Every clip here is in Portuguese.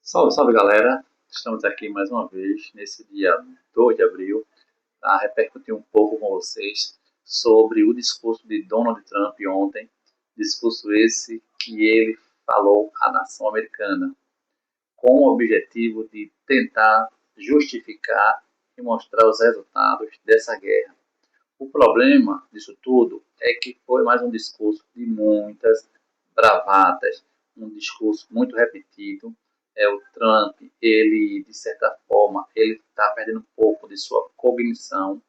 Salve, salve galera! Estamos aqui mais uma vez nesse dia 2 de abril para repercutir um pouco com vocês sobre o discurso de Donald Trump ontem. Discurso esse que ele falou à nação americana com o objetivo de tentar justificar e mostrar os resultados dessa guerra. O problema disso tudo é que foi mais um discurso de muitas bravatas, um discurso muito repetido. O Trump, ele de certa forma, ele está perdendo um pouco de sua cognição.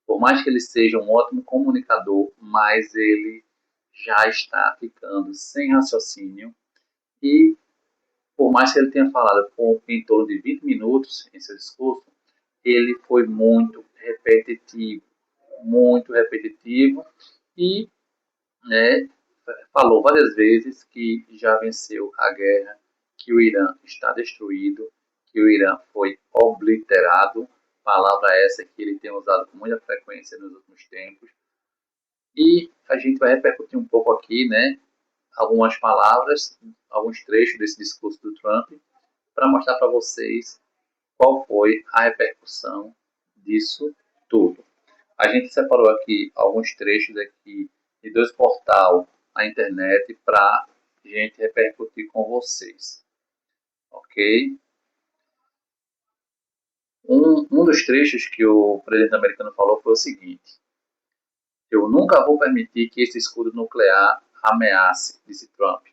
Por mais que ele seja um ótimo comunicador, mas ele já está ficando sem raciocínio. E por mais que ele tenha falado em torno de 20 minutos em seu discurso, ele foi muito repetitivo e, né, falou várias vezes que já venceu a guerra, que o Irã está destruído, que o Irã foi obliterado, palavra essa que ele tem usado com muita frequência nos últimos tempos. E a gente vai repercutir um pouco aqui, né, algumas palavras, alguns trechos desse discurso do Trump, para mostrar para vocês qual foi a repercussão disso tudo. A gente separou aqui alguns trechos aqui de dois portais na internet para a gente repercutir com vocês, ok? Um dos trechos que o presidente americano falou foi o seguinte: eu nunca vou permitir que esse escudo nuclear ameace, disse Trump.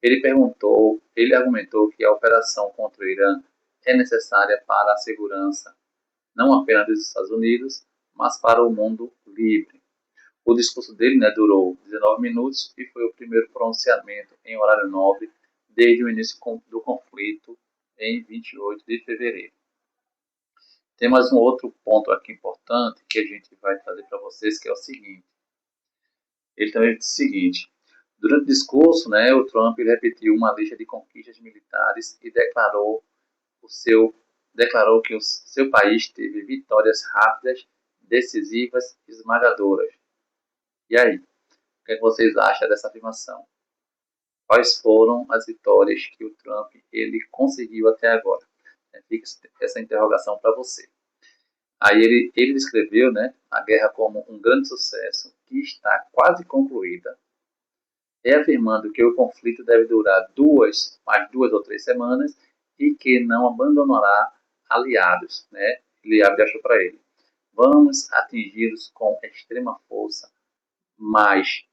Ele argumentou que a operação contra o Irã é necessária para a segurança não apenas dos Estados Unidos, mas para o mundo livre. O discurso dele, né, durou 19 minutos e foi o primeiro pronunciamento em horário nobre desde o início do conflito em 28 de fevereiro. Tem mais um outro ponto aqui importante que a gente vai trazer para vocês, que é o seguinte. Ele também disse o seguinte: durante o discurso, né, o Trump repetiu uma lista de conquistas militares e declarou que o seu país teve vitórias rápidas, decisivas e esmagadoras. E aí, o que é que vocês acham dessa afirmação? Quais foram as vitórias que o Trump ele conseguiu até agora? Fica essa interrogação para você. Aí ele descreveu, né, a guerra como um grande sucesso que está quase concluída, reafirmando que o conflito deve durar mais duas ou três semanas e que não abandonará aliados, né? Ele achou para ele. Vamos atingi-los com extrema força, mas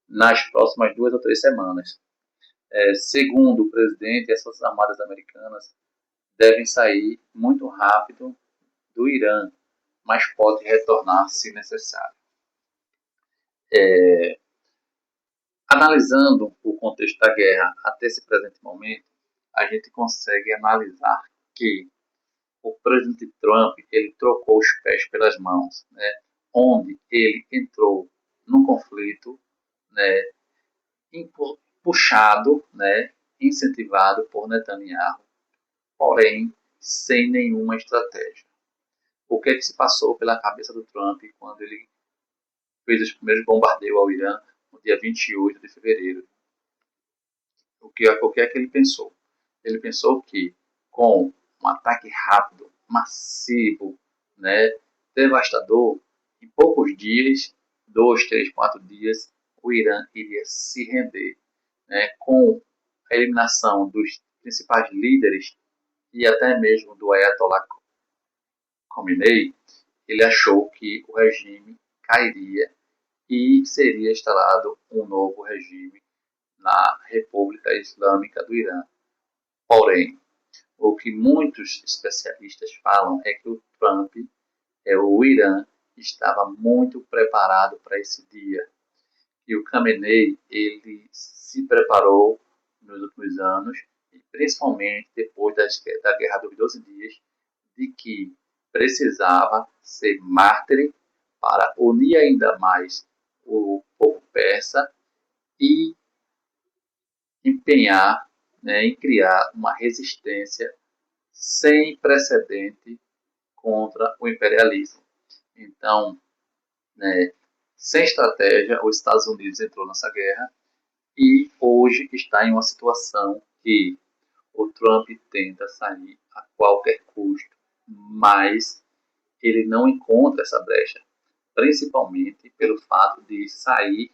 nas próximas duas ou três semanas. Segundo o presidente, as Forças Armadas Americanas devem sair muito rápido do Irã, mas pode retornar se necessário. Analisando o contexto da guerra até esse presente momento, a gente consegue analisar que o presidente Trump ele trocou os pés pelas mãos, né? Onde ele entrou num conflito, né, puxado, né, incentivado por Netanyahu, porém sem nenhuma estratégia. O que é que se passou pela cabeça do Trump quando ele fez os primeiros bombardeios ao Irã no dia 28 de fevereiro? O que é que ele pensou? Ele pensou que com um ataque rápido, massivo, né, devastador, em poucos dias, 2, 3, 4 dias, o Irã iria se render, né, com a eliminação dos principais líderes e até mesmo do Ayatollah Khomeini. Ele achou que o regime cairia e seria instalado um novo regime na República Islâmica do Irã. Porém, o que muitos especialistas falam é que o Trump, o Irã, estava muito preparado para esse dia. E o Khamenei, ele se preparou nos últimos anos, e principalmente depois da Guerra dos 12 Dias, de que precisava ser mártir para unir ainda mais o povo persa e empenhar, né, em criar uma resistência sem precedente contra o imperialismo. Então, né, sem estratégia, os Estados Unidos entrou nessa guerra e hoje está em uma situação que o Trump tenta sair a qualquer custo, mas ele não encontra essa brecha, principalmente pelo fato de sair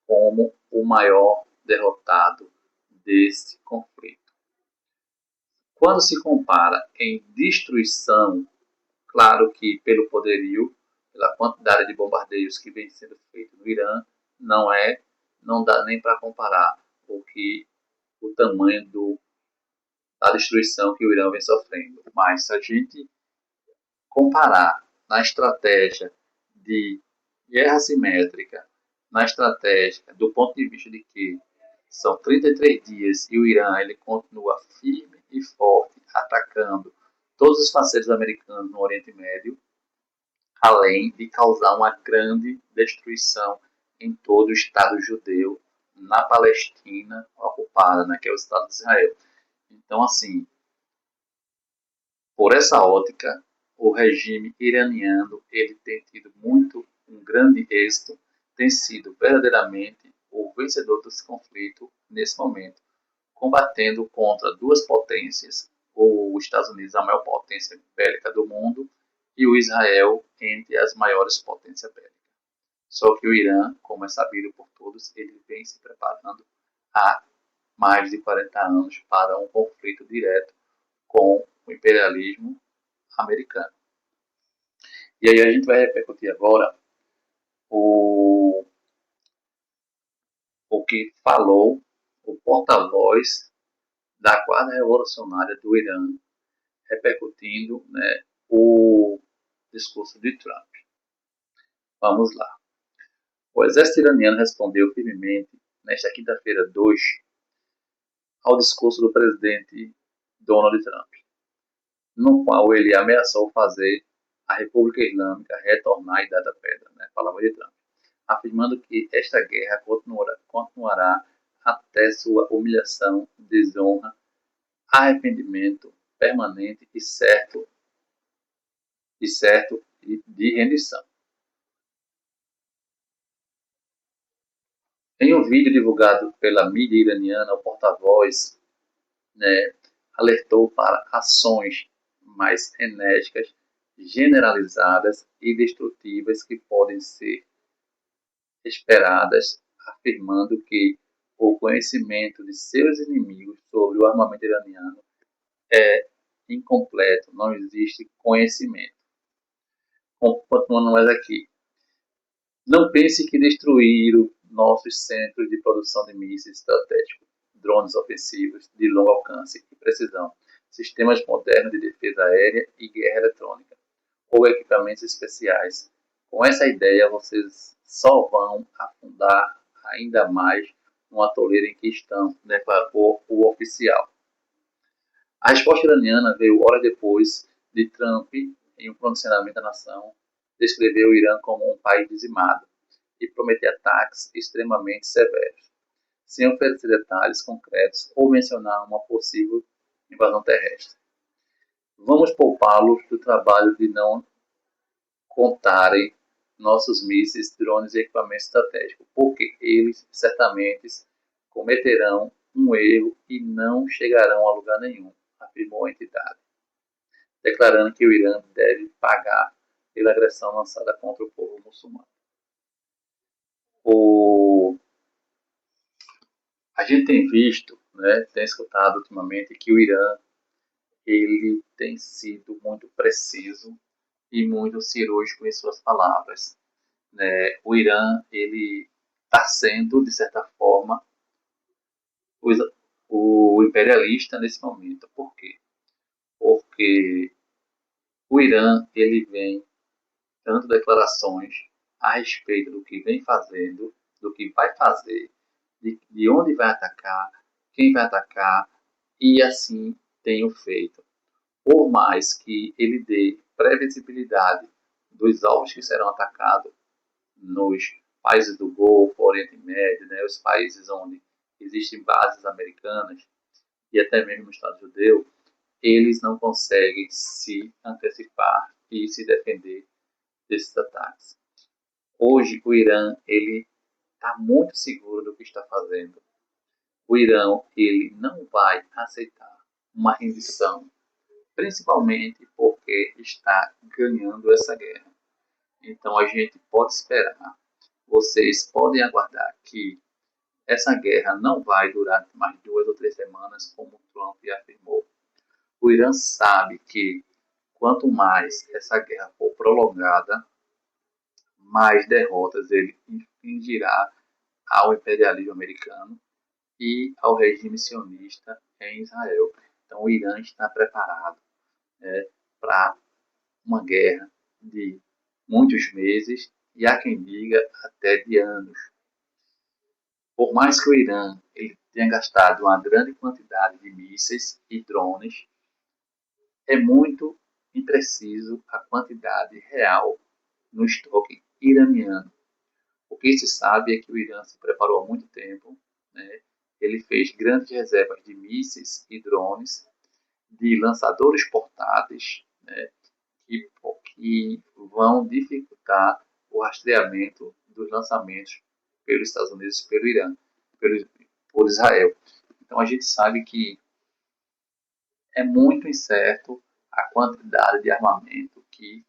como o maior derrotado desse conflito. Quando se compara em destruição, claro que pelo poderio, pela quantidade de bombardeios que vem sendo feito no Irã, não dá nem para comparar o tamanho da destruição que o Irã vem sofrendo. Mas se a gente comparar na estratégia de guerra simétrica, na estratégia do ponto de vista de que são 33 dias e o Irã ele continua firme e forte, atacando todos os parceiros americanos no Oriente Médio, além de causar uma grande destruição em todo o Estado judeu na Palestina ocupada, né, que é o Estado de Israel. Então, assim, por essa ótica, o regime iraniano ele tem tido um grande êxito, tem sido verdadeiramente o vencedor desse conflito nesse momento, combatendo contra duas potências, os Estados Unidos, a maior potência bélica do mundo, e o Israel, entre as maiores potências bélicas. Só que o Irã, como é sabido por todos, ele vem se preparando há mais de 40 anos para um conflito direto com o imperialismo americano. E aí a gente vai repercutir agora o, o que falou o porta-voz da Guarda Revolucionária do Irã, repercutindo, né, o discurso de Trump. Vamos lá. O exército iraniano respondeu firmemente, nesta quinta-feira 2, ao discurso do presidente Donald Trump, no qual ele ameaçou fazer a República Islâmica retornar à Idade da Pedra, né, palavra de Trump, afirmando que esta guerra continuará até sua humilhação, desonra, arrependimento permanente e certo de rendição. Em um vídeo divulgado pela mídia iraniana, o porta-voz, né, alertou para ações mais enérgicas, generalizadas e destrutivas que podem ser esperadas, afirmando que o conhecimento de seus inimigos sobre o armamento iraniano é incompleto, não existe conhecimento. Continuando mais aqui. Não pense que destruíram nossos centros de produção de mísseis estratégicos, drones ofensivos de longo alcance e precisão, sistemas modernos de defesa aérea e guerra eletrônica, ou equipamentos especiais. Com essa ideia, vocês só vão afundar ainda mais no atoleiro em que estão, declarou o oficial. A resposta iraniana veio horas depois de Trump, em um pronunciamento à nação, descrever o Irã como um país dizimado e prometer ataques extremamente severos, sem oferecer detalhes concretos ou mencionar uma possível invasão terrestre. Vamos poupá-los do trabalho de não contarem nossos mísseis, drones e equipamentos estratégicos, porque eles certamente cometerão um erro e não chegarão a lugar nenhum, afirmou a entidade, declarando que o Irã deve pagar pela agressão lançada contra o povo muçulmano. A gente tem visto, né, tem escutado ultimamente que o Irã ele tem sido muito preciso e muito cirúrgico em suas palavras. Né? O Irã ele está sendo, de certa forma, o imperialista nesse momento. Por quê? Porque o Irã ele vem dando declarações a respeito do que vem fazendo, do que vai fazer, de onde vai atacar, quem vai atacar, e assim tem feito. Por mais que ele dê previsibilidade dos alvos que serão atacados nos países do Golfo, Oriente Médio, né, os países onde existem bases americanas e até mesmo no Estado judeu, eles não conseguem se antecipar e se defender desses ataques. Hoje o Irã ele está muito seguro do que está fazendo. O Irã ele não vai aceitar uma rendição, principalmente porque está ganhando essa guerra. Então a gente pode esperar, vocês podem aguardar que essa guerra não vai durar mais 2 ou 3 semanas, como Trump afirmou. O Irã sabe que quanto mais essa guerra for prolongada, mais derrotas ele infligirá ao imperialismo americano e ao regime sionista em Israel. Então o Irã está preparado, para uma guerra de muitos meses e há quem diga até de anos. Por mais que o Irã ele tenha gastado uma grande quantidade de mísseis e drones, é muito impreciso a quantidade real no estoque iraniano. O que se sabe é que o Irã se preparou há muito tempo, né? Ele fez grandes reservas de mísseis e drones, de lançadores portáteis, né? que vão dificultar o rastreamento dos lançamentos pelos Estados Unidos e pelo Irã, por Israel. Então a gente sabe que é muito incerto a quantidade de armamento que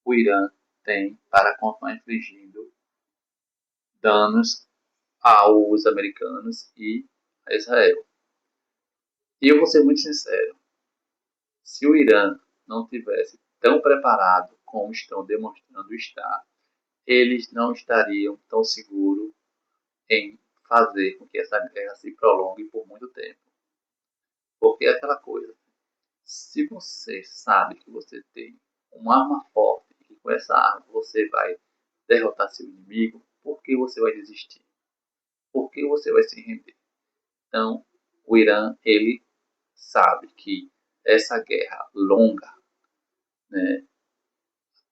o Irã tem para continuar infligindo danos aos americanos e a Israel. E eu vou ser muito sincero, se o Irã não tivesse tão preparado como estão demonstrando estar, eles não estariam tão seguros em fazer com que essa guerra se prolongue por muito tempo. Porque é aquela coisa, se você sabe que você tem uma arma forte e que com essa arma você vai derrotar seu inimigo, por que você vai desistir? Por que você vai se render? Então, o Irã, ele sabe que essa guerra longa, né,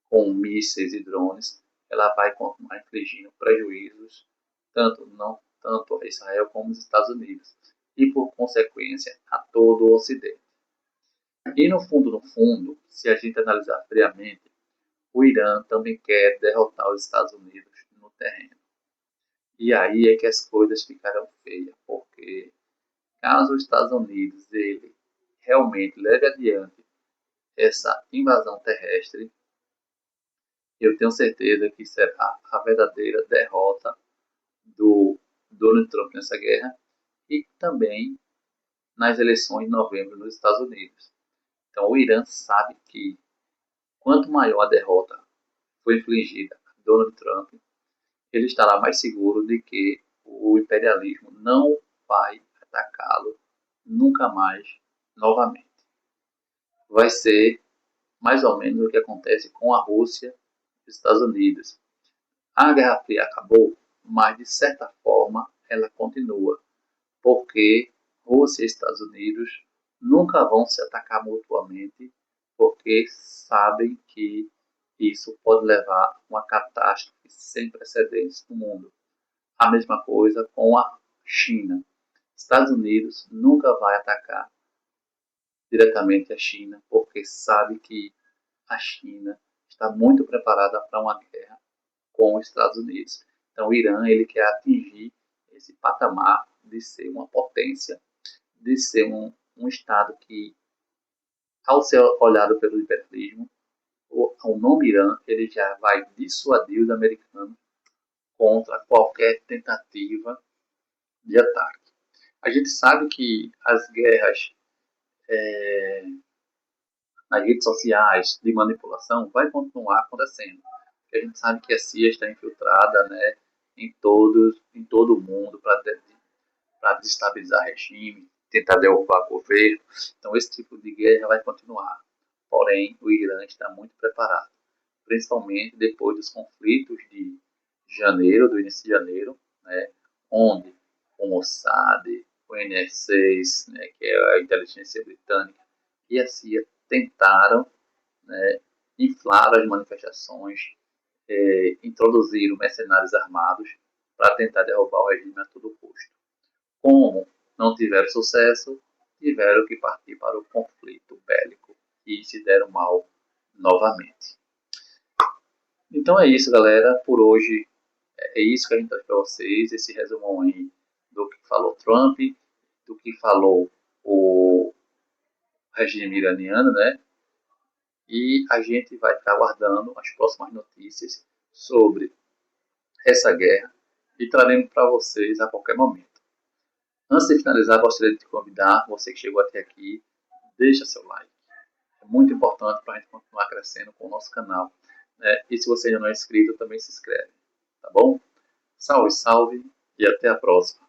com mísseis e drones, ela vai continuar infligindo prejuízos tanto a Israel como aos Estados Unidos e, por consequência, a todo o Ocidente. E no fundo, se a gente analisar friamente, o Irã também quer derrotar os Estados Unidos no terreno. E aí é que as coisas ficarão feias, porque caso os Estados Unidos ele realmente leve adiante essa invasão terrestre, eu tenho certeza que será a verdadeira derrota do Donald Trump nessa guerra e também nas eleições de novembro nos Estados Unidos. Então o Irã sabe que quanto maior a derrota foi infligida a Donald Trump, ele estará mais seguro de que o imperialismo não vai atacá-lo nunca mais novamente. Vai ser mais ou menos o que acontece com a Rússia e os Estados Unidos. A Guerra Fria acabou, mas de certa forma ela continua, porque Rússia e Estados Unidos nunca vão se atacar mutuamente, porque sabem que isso pode levar a uma catástrofe sem precedentes no mundo. A mesma coisa com a China. Estados Unidos nunca vai atacar diretamente a China, porque sabe que a China está muito preparada para uma guerra com os Estados Unidos. Então o Irã ele quer atingir esse patamar de ser uma potência, de ser um Estado que, ao ser olhado pelo imperialismo, o nome Irã ele já vai dissuadir os americanos contra qualquer tentativa de ataque. A gente sabe que as guerras nas redes sociais de manipulação vai continuar acontecendo. A gente sabe que a CIA está infiltrada, né, em todo o mundo para destabilizar regime, tentar derrubar governo. Então esse tipo de guerra vai continuar. Porém, o Irã está muito preparado, principalmente depois dos conflitos de janeiro, do início de janeiro, né, onde o Mossad, o NSA, né, que é a inteligência britânica, e a CIA tentaram, né, inflar as manifestações, introduziram mercenários armados para tentar derrubar o regime a todo custo. Como não tiveram sucesso, tiveram que partir para o conflito bélico e se deram mal novamente. Então é isso, galera. Por hoje é isso que a gente traz para vocês, esse resumão aí do que falou Trump, do que falou o regime iraniano, né? E a gente vai estar aguardando as próximas notícias sobre essa guerra e traremos para vocês a qualquer momento. Antes de finalizar, gostaria de te convidar, você que chegou até aqui, deixa seu like. É muito importante para a gente continuar crescendo com o nosso canal. Né? E se você ainda não é inscrito, também se inscreve. Tá bom? Salve, salve e até a próxima.